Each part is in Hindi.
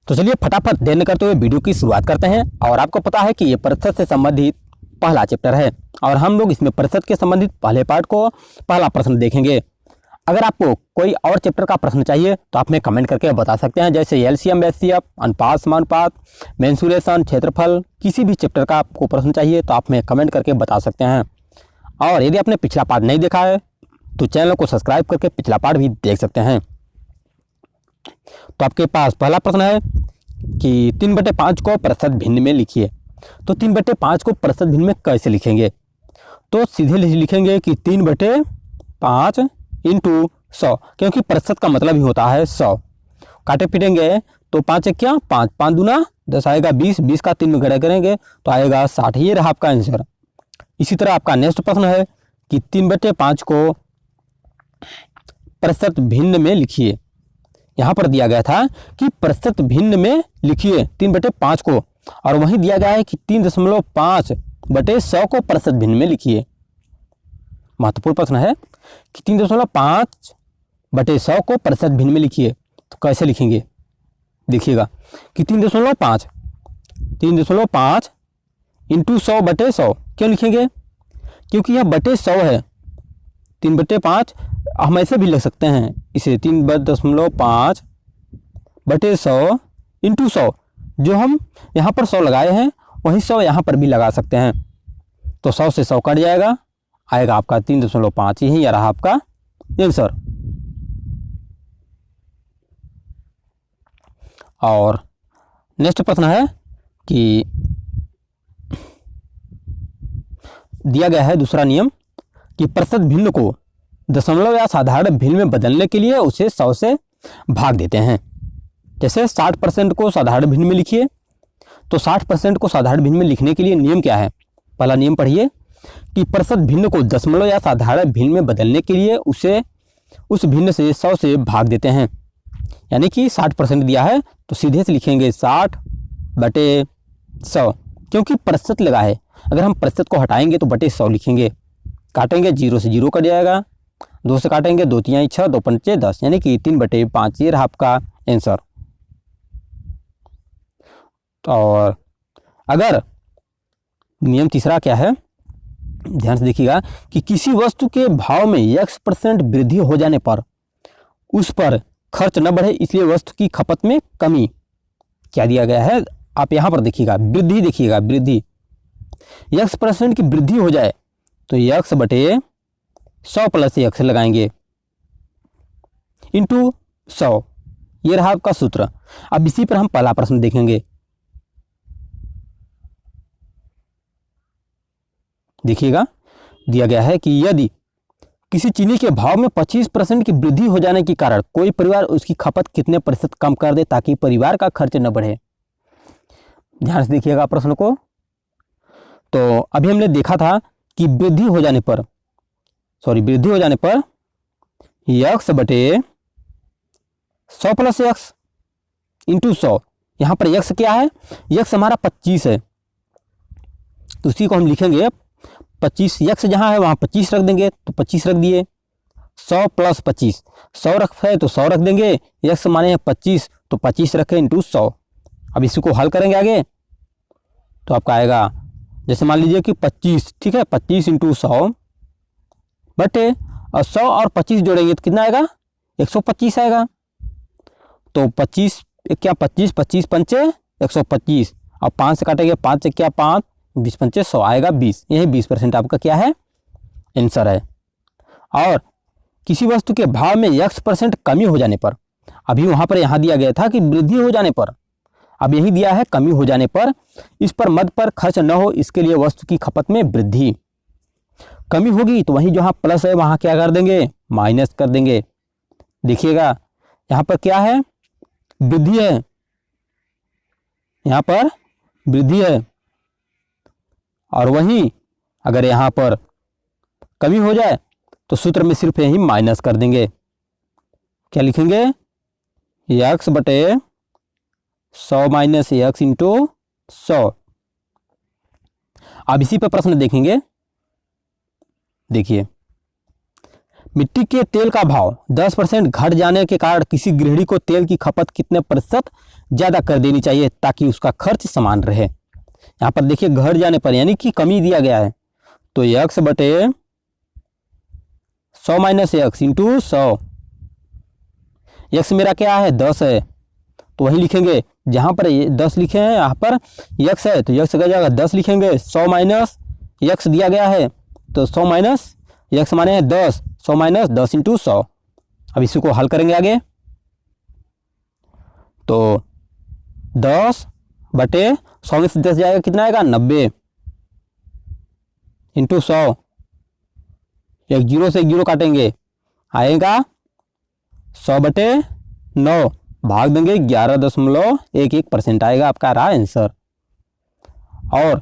तो चलिए फटाफट देर न करते हुए वीडियो की शुरुआत करते हैं। और आपको पता है कि ये प्रतिशत से संबंधित पहला चैप्टर है और हम लोग इसमें प्रतिशत के संबंधित पहले पार्ट को पहला प्रश्न देखेंगे। अगर आपको कोई और चैप्टर का प्रश्न चाहिए तो आप हमें कमेंट करके बता सकते हैं, जैसे एलसीएम, एचसीएफ, अनुपात, समानुपात, मेंसुरेशन, क्षेत्रफल, किसी भी चैप्टर का आपको प्रश्न चाहिए तो आप हमें कमेंट करके बता सकते हैं। और यदि आपने पिछला पार्ट नहीं देखा है तो चैनल को सब्सक्राइब करके पिछला पार्ट भी देख सकते हैं। तो आपके पास पहला प्रश्न है कि 3/5 को प्रतिशत भिन्न में लिखिए। तो 3/5 को प्रतिशत भिन्न में कैसे लिखेंगे? तो सीधे लिखेंगे कि 3/5 इंटू 100, क्योंकि प्रतिशत का मतलब ही होता है 100। काटे पीटेंगे तो 5 क्या 5, 5 दूना 10 आएगा 20, 20 का 3 में घड़ा करेंगे तो आएगा 60। ये रहा आपका आंसर। इसी तरह आपका नेक्स्ट प्रश्न है कि 3/5 को प्रतिशत भिन्न में लिखिए। यहाँ पर दिया गया था कि प्रतिशत भिन्न में लिखिए 3/5 को, और वहीं दिया गया है कि 3.5/100 को प्रतिशत भिन्न में लिखिए। महत्वपूर्ण प्रश्न है कि 3.5/100 को प्रतिशत भिन्न में लिखिए। तो कैसे लिखेंगे? देखिएगा कि 3.5 इंटू 100/100 क्यों लिखेंगे? क्योंकि यह बटे 100 है। 3/5 हम ऐसे भी लिख सकते हैं इसे 3.5/100 इंटू 100। जो हम यहाँ पर 100 लगाए हैं वही 100 यहाँ पर भी लगा सकते हैं। तो 100 से 100 कट जाएगा, आएगा आपका 3.5। यही रहा आपका आंसर। और नेक्स्ट प्रश्न है कि दिया गया है दूसरा नियम कि प्रतिशत भिन्न को दशमलव या साधारण भिन्न में बदलने के लिए उसे 100 से भाग देते हैं। जैसे 60% को साधारण भिन्न में लिखिए। तो 60% को साधारण भिन्न में लिखने के लिए नियम क्या है? पहला नियम पढ़िए कि प्रतिशत भिन्न को दशमलव या साधारण भिन्न में बदलने के लिए उसे उस भिन्न से 100 से भाग देते हैं। यानी कि 60% दिया है तो सीधे से लिखेंगे 60/100, क्योंकि प्रतिशत लगा है। अगर हम प्रतिशत को हटाएंगे तो बटे 100 लिखेंगे। काटेंगे 0 से 0 कट जाएगा, 2 से काटेंगे 2 3 6, 2 5 10, यानी कि 3/5। ये रहा आपका आंसर। और अगर नियम तीसरा क्या है, ध्यान से देखिएगा कि किसी वस्तु के भाव में x% वृद्धि हो जाने पर उस पर खर्च न बढ़े, इसलिए वस्तु की खपत में कमी। क्या दिया गया है आप यहाँ पर देखिएगा, वृद्धि देखिएगा, वृद्धि x% की वृद्धि हो जाए तो x/100 प्लस x लगाएंगे इंटू 100। ये रहा आपका सूत्र। अब इसी पर हम पहला प्रश्न देखेंगे। देखिएगा दिया गया है कि यदि किसी चीनी के भाव में 25% की वृद्धि हो जाने के कारण कोई परिवार उसकी खपत कितने प्रतिशत कम कर दे ताकि परिवार का खर्च न बढ़े। ध्यान से देखिएगा प्रश्न को। तो अभी हमने देखा था कि वृद्धि हो जाने पर x/100 प्लस x इंटू 100। यहाँ पर x क्या है? x हमारा 25 है, तो उसी को हम लिखेंगे 25। x जहाँ है वहाँ 25 रख देंगे, तो 25 रख दिए। 100 प्लस 25, 100 रखे तो 100 रख देंगे। x माने हैं 25, तो 25 रखें इंटू 100। अब इसी को हल करेंगे आगे तो आपका आएगा, जैसे मान लीजिए कि 25, ठीक है, 25 इंटू 100 बटे, और 100 और 25 जोड़ेंगे तो कितना आएगा? 125 आएगा। तो 25 क्या 25, 25 पंचे 125, और 5 से काटेंगे 5 से क्या 5, 20 पंचे 100, आएगा 20। यही 20% आपका क्या है? आंसर है। और किसी वस्तु के भाव में x% कमी हो जाने पर, अभी वहाँ पर यहाँ दिया गया था कि वृद्धि हो जाने पर, अब यही दिया है कमी हो जाने पर, इस पर मद पर खर्च न हो, इसके लिए वस्तु की खपत में वृद्धि। कमी होगी तो वहीं जहाँ प्लस है वहाँ क्या कर देंगे? माइनस कर देंगे। देखिएगा यहाँ पर क्या है? वृद्धि है, यहाँ पर वृद्धि है, और वहीं अगर यहाँ पर कमी हो जाए तो सूत्र में सिर्फ यही माइनस कर देंगे। क्या लिखेंगे? x/100 minus x into 100। अब इसी पर प्रश्न देखेंगे। देखिए मिट्टी के तेल का भाव 10% घट जाने के कारण किसी गृहिणी को तेल की खपत कितने प्रतिशत ज़्यादा कर देनी चाहिए ताकि उसका खर्च समान रहे। यहाँ पर देखिए घट जाने पर यानी कि कमी दिया गया है, तो x बटे 100 माइनस एक्स इंटू 100। x मेरा क्या है 10 है, तो वही लिखेंगे जहाँ पर 10 लिखे हैं यहाँ पर x है तो x का जाएगा 10 लिखेंगे। 100 माइनस x दिया गया है तो 100 माइनस x माने है 10, 100 माइनस 10 इंटू 100। अब इसी को हल करेंगे आगे, तो 10 बटे 100 में से 10 जाएगा कितना आएगा 90 इंटू 100। एक जीरो से एक जीरो काटेंगे आएगा 100 बटे 9 भाग देंगे 11.11% आएगा आपका रहा आंसर। और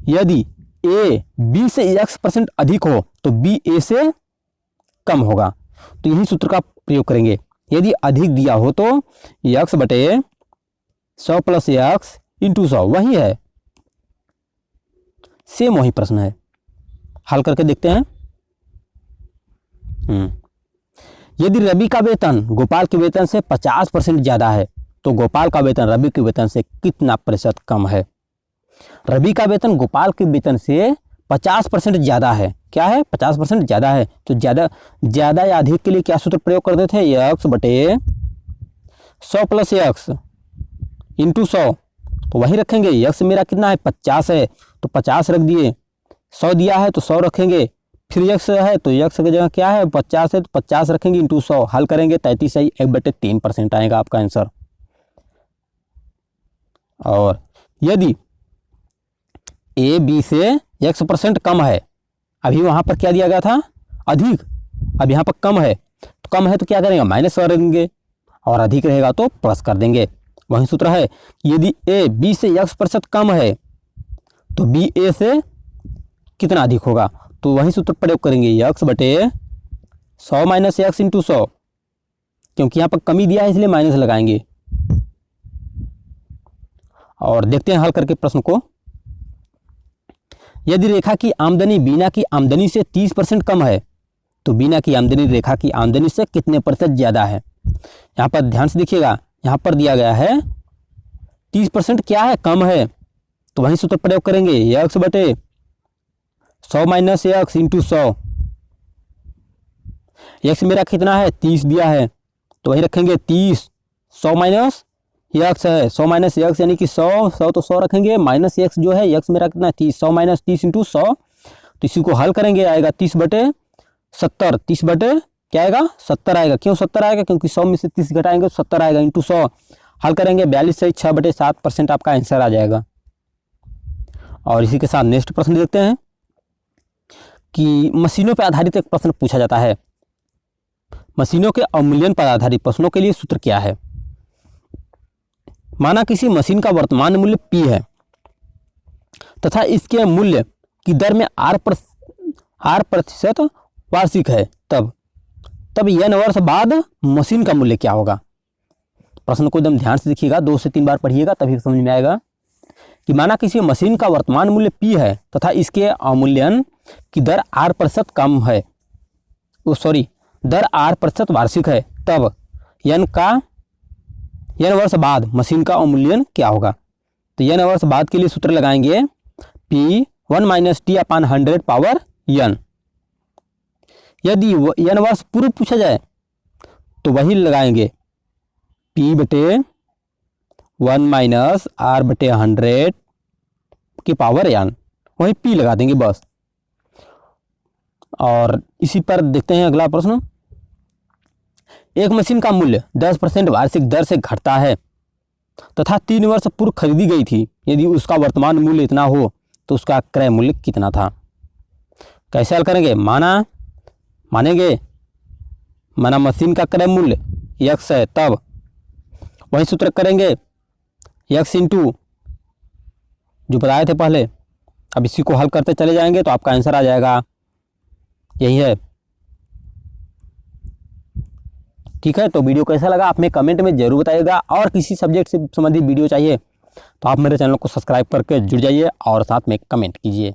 यदि a b से x% अधिक हो तो b a से कम होगा, तो यही सूत्र का प्रयोग करेंगे। यदि अधिक दिया हो तो x बटे 100 प्लस एक्स इंटू 100 वही है, सेम वही प्रश्न है। हल करके देखते हैं। यदि रवि का वेतन गोपाल के वेतन से 50% ज़्यादा है तो गोपाल का वेतन रवि के वेतन से कितना प्रतिशत कम है। रवि का वेतन गोपाल के वेतन से 50% ज़्यादा है। क्या है 50% ज़्यादा है, तो ज़्यादा या अधिक के लिए क्या सूत्र प्रयोग कर देते हैं x बटे 100 प्लस एक्स इंटू 100, तो वही रखेंगे। x मेरा कितना है 50 है तो 50 रख दिए, 100 दिया है तो 100 रखेंगे, फिर x है तो x की जगह क्या है 50 है तो 50 रखेंगे इंटू 100। हल करेंगे 33 सही 1/3% आएगा आपका आंसर। और यदि a b से x% कम है, अभी वहां पर क्या दिया गया था अधिक, अब यहाँ पर कम है तो क्या करेंगे माइनस कर देंगे, और अधिक रहेगा तो प्लस कर देंगे। वही सूत्र है यदि a b से x% कम है तो b a से कितना अधिक होगा, तो वही सूत्र प्रयोग करेंगे x बटे 100 माइनस एक्स इंटू 100, क्योंकि यहाँ पर कमी दिया है इसलिए माइनस लगाएंगे। और देखते हैं हल करके प्रश्न को। यदि रेखा की आमदनी बीना की आमदनी से 30% कम है तो बीना की आमदनी रेखा की आमदनी से कितने प्रतिशत ज़्यादा है। यहाँ पर ध्यान से देखिएगा, यहाँ पर दिया गया है 30% क्या है कम है, तो वही सूत्र प्रयोग करेंगे x बटे 100 माइनस एक्स इंटू 100। x मेरा कितना है 30 दिया है तो वही रखेंगे 30, 100 माइनस एक्स है 100 माइनस एक्स यानी कि 100 तो 100 रखेंगे, माइनस एक्स जो है x मेरा कितना है 30, 100 माइनस 30 इंटू 100, तो इसी को हल करेंगे आएगा 30 बटे 70, 30 बटे क्या आएगा 70 आएगा। क्यों 70 आएगा, क्योंकि 100 में से 30 घटाएंगे तो 70 आएगा इंटू 100। हल करेंगे 42 सही 6/7% आपका आंसर आ जाएगा। और इसी के साथ नेक्स्ट प्रश्न देखते हैं कि मशीनों पर आधारित एक प्रश्न पूछा जाता है। मशीनों के अवमूल्यन पर आधारित प्रश्नों के लिए सूत्र क्या है। माना किसी मशीन का वर्तमान मूल्य P है तथा इसके मूल्य की दर में R% वार्षिक है, तब n वर्ष बाद मशीन का मूल्य क्या होगा। प्रश्न को एकदम ध्यान से देखिएगा, 2 से 3 बार पढ़िएगा तभी समझ में आएगा। कि माना किसी मशीन का वर्तमान मूल्य P है तथा इसके अवमूल्यन की दर R% कम है, दर R% वार्षिक है, तब n वर्ष बाद मशीन का अवमूल्यन क्या होगा। तो n वर्ष बाद के लिए सूत्र लगाएंगे P 1 minus T upon 100 power n। यदि n वर्ष पूर्व पूछा जाए तो वही लगाएंगे P बटे 1 माइनस R बटे 100 की पावर n, वही P लगा देंगे बस। और इसी पर देखते हैं अगला प्रश्न। एक मशीन का मूल्य 10% वार्षिक दर से घटता है तथा 3 वर्ष पूर्व खरीदी गई थी। यदि उसका वर्तमान मूल्य इतना हो तो उसका क्रय मूल्य कितना था। कैसे हल करेंगे, माना मशीन का क्रय मूल्य x है, तब वही सूत्र करेंगे x इंटू जो बताए थे पहले। अब इसी को हल करते चले जाएंगे तो आपका आंसर आ जाएगा, यही है। ठीक है, तो वीडियो कैसा लगा आप में कमेंट में जरूर बताइएगा। और किसी सब्जेक्ट से संबंधित वीडियो चाहिए तो आप मेरे चैनल को सब्सक्राइब करके जुड़ जाइए और साथ में कमेंट कीजिए।